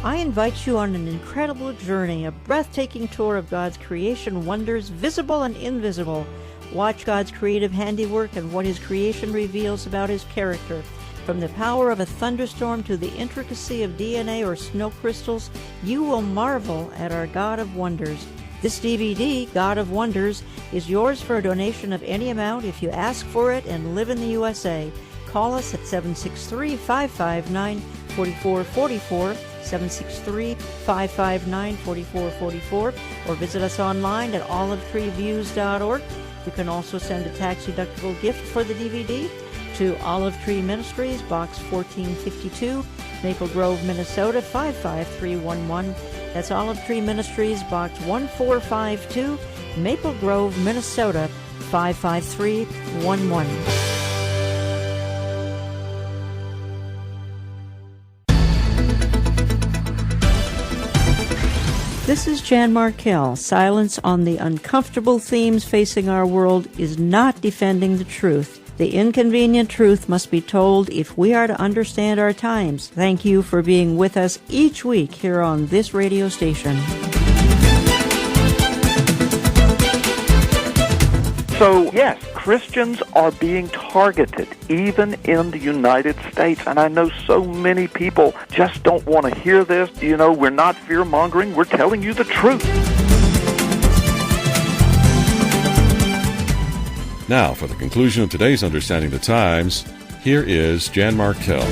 C: I invite you on an incredible journey, a breathtaking tour of God's creation wonders, visible and invisible. Watch God's creative handiwork and what His creation reveals about His character. From the power of a thunderstorm to the intricacy of DNA or snow crystals, you will marvel at our God of Wonders. This DVD, God of Wonders, is yours for a donation of any amount if you ask for it and live in the USA. Call us at 763-559-4444, 763-559-4444, or visit us online at olivetreeviews.org. You can also send a tax-deductible gift for the DVD to Olive Tree Ministries, Box 1452, Maple Grove, Minnesota 55311. That's Olive Tree Ministries, Box 1452, Maple Grove, Minnesota 55311. This is Jan Markell. Silence on the uncomfortable themes facing our world is not defending the truth. The inconvenient truth must be told if we are to understand our times. Thank you for being with us each week here on this radio station.
B: So, yes, Christians are being targeted, even in the United States. And I know so many people just don't want to hear this. You know, we're not fear-mongering. We're telling you the truth.
A: Now, for the conclusion of today's Understanding the Times, here is Jan Markell.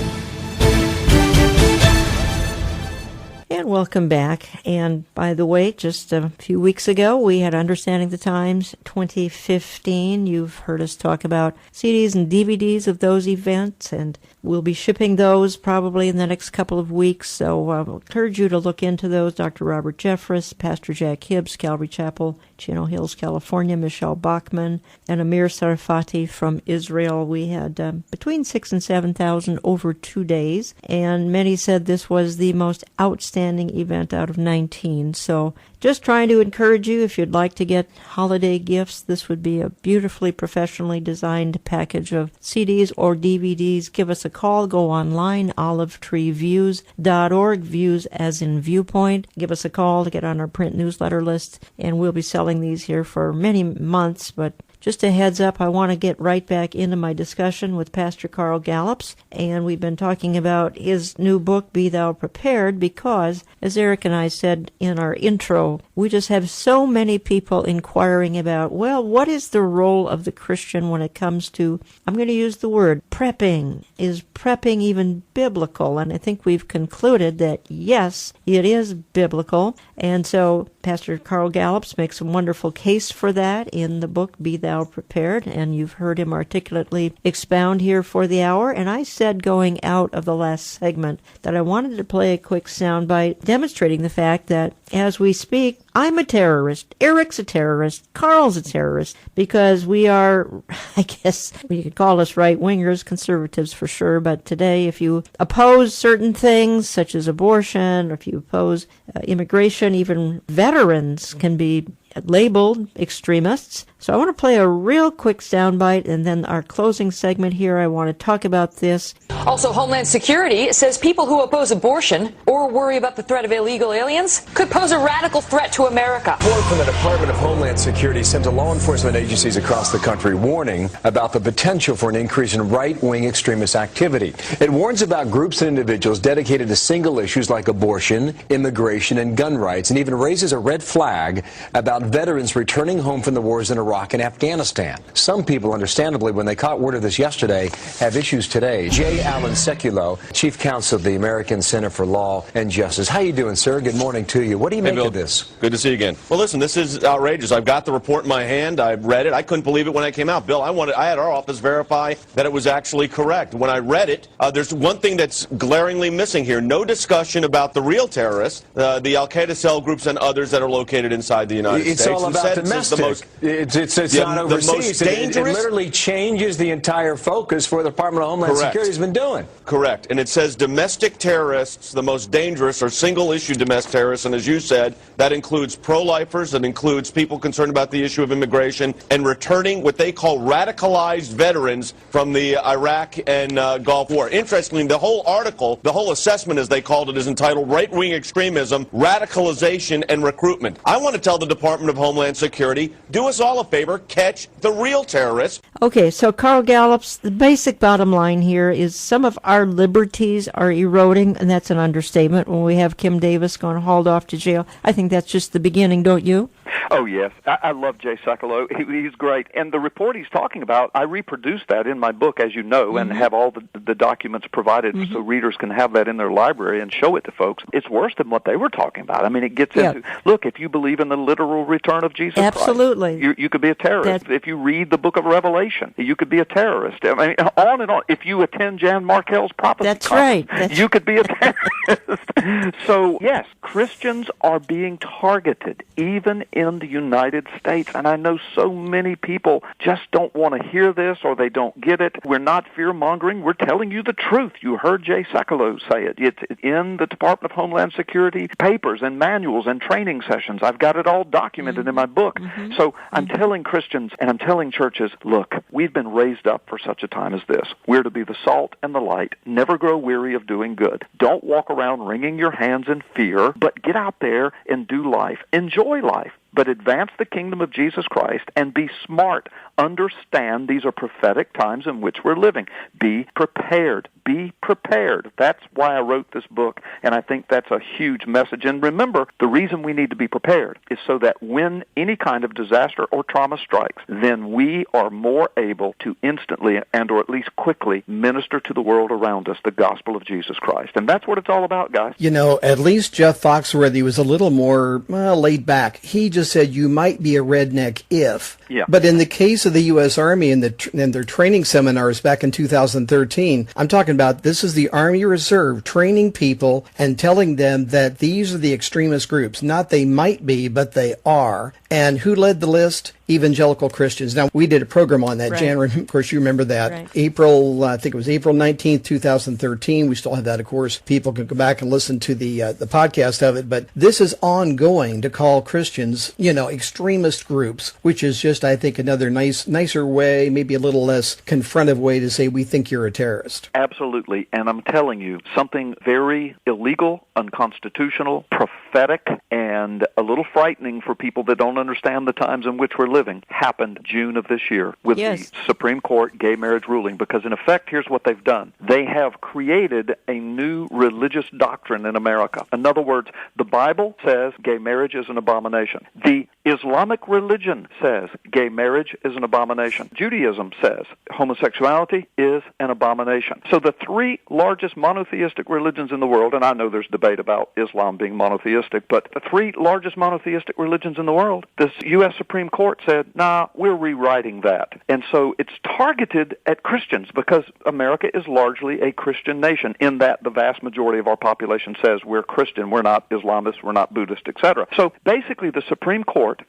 C: And welcome back. And by the way, just a few weeks ago, we had Understanding the Times 2015. You've heard us talk about CDs and DVDs of those events, and we'll be shipping those probably in the next couple of weeks. So I encourage you to look into those. Dr. Robert Jeffress, Pastor Jack Hibbs, Calvary Chapel, Chino Hills, California, Michelle Bachman, and Amir Sarfati from Israel. We had between 6,000 and 7,000 over 2 days, and many said this was the most outstanding event out of 19. So just trying to encourage you, if you'd like to get holiday gifts, this would be a beautifully professionally designed package of CDs or DVDs. Give us a call. Go online, olivetreeviews.org, views as in viewpoint. Give us a call to get on our print newsletter list, and we'll be selling these here for many months, but just a heads up, I want to get right back into my discussion with Pastor Carl Gallups, and we've been talking about his new book, Be Thou Prepared, because, as Eric and I said in our intro, we just have so many people inquiring about, well, what is the role of the Christian when it comes to, I'm going to use the word, prepping. Is prepping even biblical? And I think we've concluded that, yes, it is biblical, and so Pastor Carl Gallups makes a wonderful case for that in the book, Be Thou Prepared, and you've heard him articulately expound here for the hour. And I said going out of the last segment that I wanted to play a quick soundbite demonstrating the fact that as we speak, I'm a terrorist, Eric's a terrorist, Carl's a terrorist, because we are, I guess you could call us right-wingers, conservatives for sure, but today if you oppose certain things such as abortion, or if you oppose immigration, even veterans can be labeled extremists. So I want to play a real quick soundbite, and then our closing segment here, I want to talk about this.
L: Also, Homeland Security says people who oppose abortion or worry about the threat of illegal aliens could pose a radical threat to America.
M: A report from the Department of Homeland Security sent to law enforcement agencies across the country warning about the potential for an increase in right-wing extremist activity. It warns about groups and individuals dedicated to single issues like abortion, immigration, and gun rights, and even raises a red flag about veterans returning home from the wars in Iraq and Afghanistan. Some people, understandably, when they caught word of this yesterday, have issues today. J. Alan Sekulow, Chief Counsel of the American Center for Law and Justice. How you doing, sir? Good morning to you. What do you make of this?
N: Good to see you again. Well, listen, this is outrageous. I've got the report in my hand. I've read it. I couldn't believe it when it came out. Bill, I had our office verify that it was actually correct. When I read it, there's one thing that's glaringly missing here. No discussion about the real terrorists, the Al-Qaeda cell groups and others that are located inside the United States.
M: It's all about domestic. It's not overseas. It literally changes the entire focus for the Department of Homeland Security has been doing.
N: Correct. And it says domestic terrorists, the most dangerous, are single-issue domestic terrorists. And as you said, that includes pro-lifers, that includes people concerned about the issue of immigration, and returning what they call radicalized veterans from the Iraq and Gulf War. Interestingly, the whole article, the whole assessment, as they called it, is entitled Right-Wing Extremism, Radicalization, and Recruitment. I want to tell the Department of Homeland Security, do us all a favor, catch the real terrorists.
C: Okay, so Carl Gallups, the basic bottom line here is some of our liberties are eroding, and that's an understatement. When we have Kim Davis going hauled off to jail, I think that's just the beginning, don't you?
B: Oh, yes. I love Jay Sekulow. He's great. And the report he's talking about, I reproduced that in my book, as you know, and have all the documents provided so readers can have that in their library and show it to folks. It's worse than what they were talking about. I mean, it gets into, look, if you believe in the literal return of Jesus Christ, you could be a terrorist. If you read the book of Revelation, you could be a terrorist. I mean, on and on. If you attend Jan Markell's prophecy conference, you could be a terrorist. So, yes, Christians are being targeted, even in the United States. And I know so many people just don't want to hear this, or they don't get it. We're not fear-mongering. We're telling you the truth. You heard Jay Sekulow say it. It's in the Department of Homeland Security papers and manuals and training sessions. I've got it all documented in my book. So I'm telling Christians and I'm telling churches, look, we've been raised up for such a time as this. We're to be the salt and the light. Never grow weary of doing good. Don't walk around wringing your hands in fear, but get out there and do life. Enjoy life. but advance the kingdom of Jesus Christ and be smart. Understand these are prophetic times in which we're living. Be prepared. Be prepared. That's why I wrote this book, and I think that's a huge message. And remember, the reason we need to be prepared is so that when any kind of disaster or trauma strikes, then we are more able to instantly and or at least quickly minister to the world around us the gospel of Jesus Christ. And that's what it's all about, guys.
D: You know, at least Jeff Foxworthy was a little more laid back. He just said you might be a redneck if.
B: Yeah.
D: But in the case of the U.S. Army and their training seminars back in 2013, I'm talking about this is the Army Reserve training people and telling them that these are the extremist groups. Not they might be, but they are. And who led the list? Evangelical Christians. Now, we did a program on that.
C: Right.
D: Jan, of course, you remember that.
C: Right.
D: I think it was April 19th, 2013. We still have that, of course. People can go back and listen to the podcast of it. But this is ongoing to call Christians, extremist groups, which is just, I think, another nicer way, maybe a little less confrontive way to say we think you're a terrorist.
B: Absolutely. And I'm telling you, something very illegal, unconstitutional, prophetic, and a little frightening for people that don't understand the times in which we're living happened June of this year with the Supreme Court gay marriage ruling, because in effect, here's what they've done. They have created a new religious doctrine in America. In other words, the Bible says gay marriage is an abomination. The Islamic religion says gay marriage is an abomination. Judaism says homosexuality is an abomination. So the three largest monotheistic religions in the world, and I know there's debate about Islam being monotheistic, but the three largest monotheistic religions in the world, the U.S. Supreme Court said, nah, we're rewriting that. And so it's targeted at Christians because America is largely a Christian nation in that the vast majority of our population says we're Christian, we're not Islamists, we're not Buddhist, etc. So basically the Supreme Court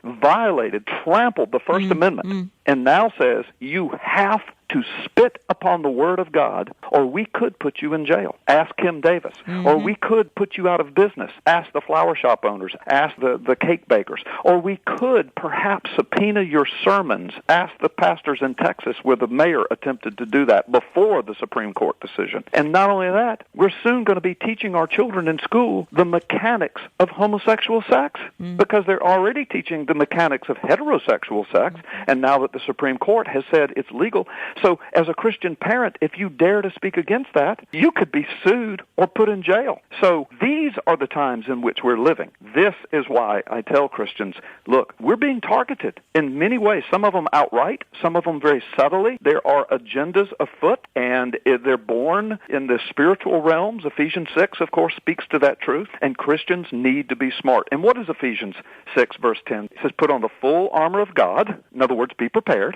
B: trampled the First Amendment and now says you have to spit upon the Word of God, or we could put you in jail. Ask Kim Davis. Or we could put you out of business. Ask the flower shop owners. Ask the cake bakers. Or we could perhaps subpoena your sermons. Ask the pastors in Texas where the mayor attempted to do that before the Supreme Court decision. And not only that, we're soon going to be teaching our children in school the mechanics of homosexual sex because they're already teaching the mechanics of heterosexual sex, and now that the Supreme Court has said it's legal. So as a Christian parent, if you dare to speak against that, you could be sued or put in jail. So these are the times in which we're living. This is why I tell Christians, look, we're being targeted in many ways, some of them outright, some of them very subtly. There are agendas afoot, and they're born in the spiritual realms. Ephesians 6, of course, speaks to that truth, and Christians need to be smart. And what is Ephesians 6, verse 10? It says, put on the full armor of God, in other words, be prepared,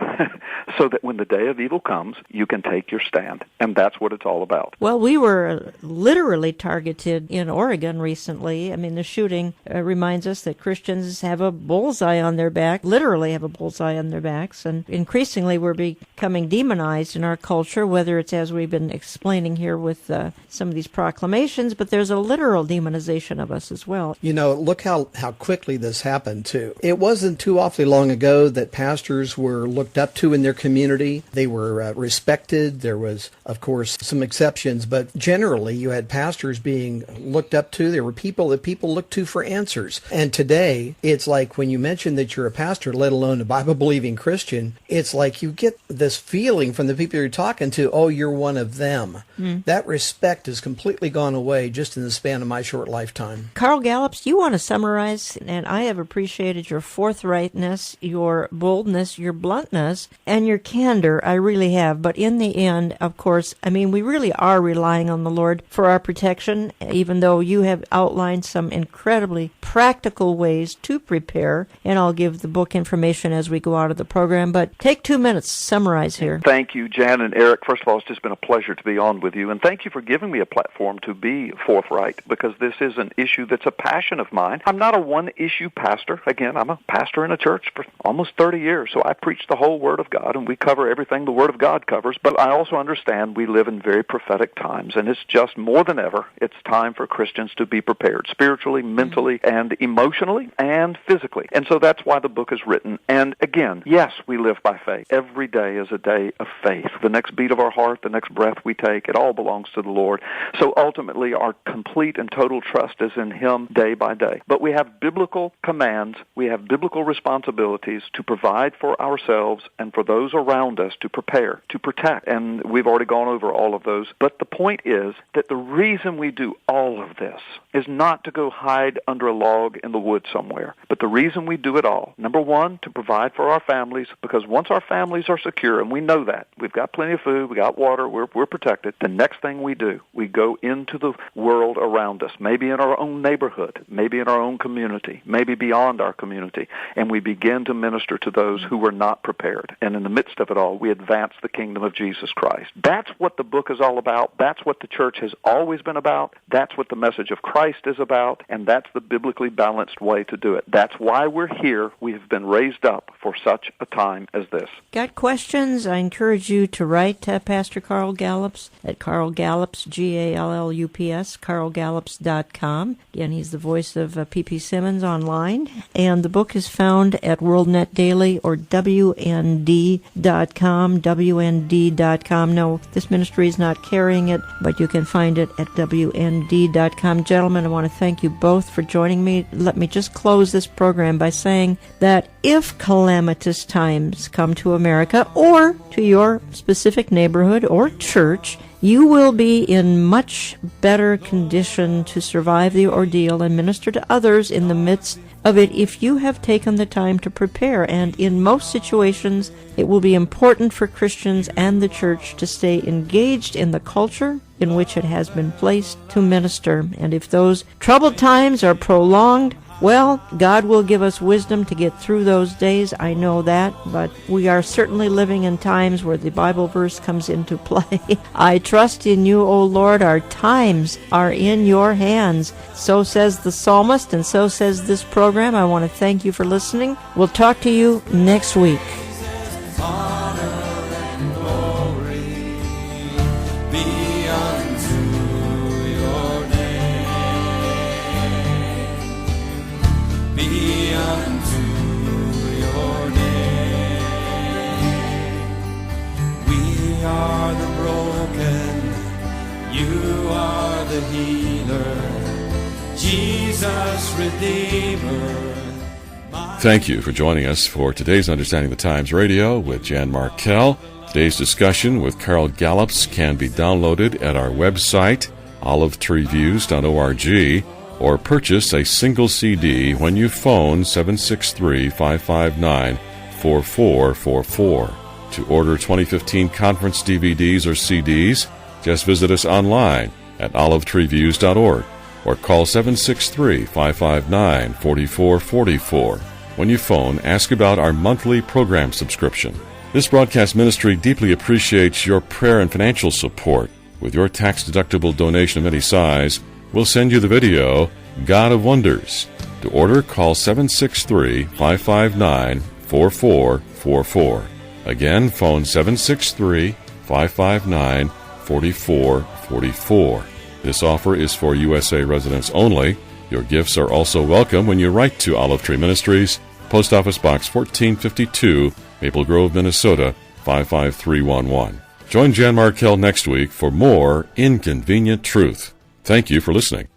B: so that when the day of evil comes, you can take your stand. And that's what it's all about.
C: Well, we were literally targeted in Oregon recently. I mean, the shooting reminds us that Christians have a bullseye on their back, literally have a bullseye on their backs. And increasingly, we're becoming demonized in our culture, whether it's as we've been explaining here with some of these proclamations, but there's a literal demonization of us as well.
D: Look how quickly this happened, too. It wasn't too awfully long ago that pastors were looked up to in their community. They were respected. There was, of course, some exceptions, but generally you had pastors being looked up to. There were people that people looked to for answers. And today, it's like when you mention that you're a pastor, let alone a Bible-believing Christian, it's like you get this feeling from the people you're talking to, oh, you're one of them. That respect has completely gone away just in the span of my short lifetime.
C: Carl Gallups, you want to summarize, and I have appreciated your forthrightness, your boldness, your bluntness, and your candor. I really have. But in the end, of course, I mean, we really are relying on the Lord for our protection, even though you have outlined some incredibly practical ways to prepare. And I'll give the book information as we go out of the program. But take 2 minutes to summarize here.
B: Thank you, Jan and Eric. First of all, it's just been a pleasure to be on with you. And thank you for giving me a platform to be forthright, because this is an issue that's a passion of mine. I'm not a one-issue pastor. Again, I'm a pastor in a church for almost 30 years, so I preach the whole Word of God, and we cover everything the the Word of God covers, but I also understand we live in very prophetic times, and it's just more than ever, it's time for Christians to be prepared spiritually, mentally, and emotionally, and physically. And so that's why the book is written. And again, yes, we live by faith. Every day is a day of faith. The next beat of our heart, the next breath we take, it all belongs to the Lord. So ultimately, our complete and total trust is in Him day by day. But we have biblical commands, we have biblical responsibilities to provide for ourselves and for those around us, to prepare, to protect. And we've already gone over all of those. But the point is that the reason we do all of this is not to go hide under a log in the woods somewhere. But the reason we do it all, number one, to provide for our families, because once our families are secure, and we know that, we've got plenty of food, we got water, we're protected, the next thing we do, we go into the world around us, maybe in our own neighborhood, maybe in our own community, maybe beyond our community, and we begin to minister to those who were not prepared. And in the midst of it all, we advance the kingdom of Jesus Christ. That's what the book is all about. That's what the church has always been about. That's what the message of Christ is about, and that's the biblically balanced way to do it. That's why we're here. We have been raised up for such a time as this.
C: Got questions? I encourage you to write to Pastor Carl Gallups at Carl Gallups, Gallups, carlgallups.com. Again, he's the voice of ppsimmons online, and the book is found at WorldNet Daily or WND.com, WND.com. No, this ministry is not carrying it, but you can find it at WND.com. Gentlemen, I want to thank you both for joining me. Let me just close this program by saying that if calamitous times come to America or to your specific neighborhood or church, you will be in much better condition to survive the ordeal and minister to others in the midst of it if you have taken the time to prepare. And in most situations, it will be important for Christians and the church to stay engaged in the culture in which it has been placed to minister. And if those troubled times are prolonged, well, God will give us wisdom to get through those days. I know that, but we are certainly living in times where the Bible verse comes into play. I trust in you, O Lord. Our times are in your hands. So says the psalmist, and so says this program. I want to thank you for listening. We'll talk to you next week.
O: The healer, Jesus Redeemer.
A: Thank you for joining us for today's Understanding the Times Radio with Jan Markell. Today's discussion with Carl Gallups can be downloaded at our website, olivetreeviews.org, or purchase a single CD when you phone 763-559-4444. To order 2015 conference DVDs or CDs, just visit us online at olivetreeviews.org or call 763-559-4444. When you phone, ask about our monthly program subscription. This broadcast ministry deeply appreciates your prayer and financial support. With your tax-deductible donation of any size, we'll send you the video, God of Wonders. To order, call 763-559-4444. Again, phone 763-559-4444. This offer is for USA residents only. Your gifts are also welcome when you write to Olive Tree Ministries, Post Office Box 1452, Maple Grove, Minnesota 55311. Join Jan Markell next week for more Inconvenient Truth. Thank you for listening.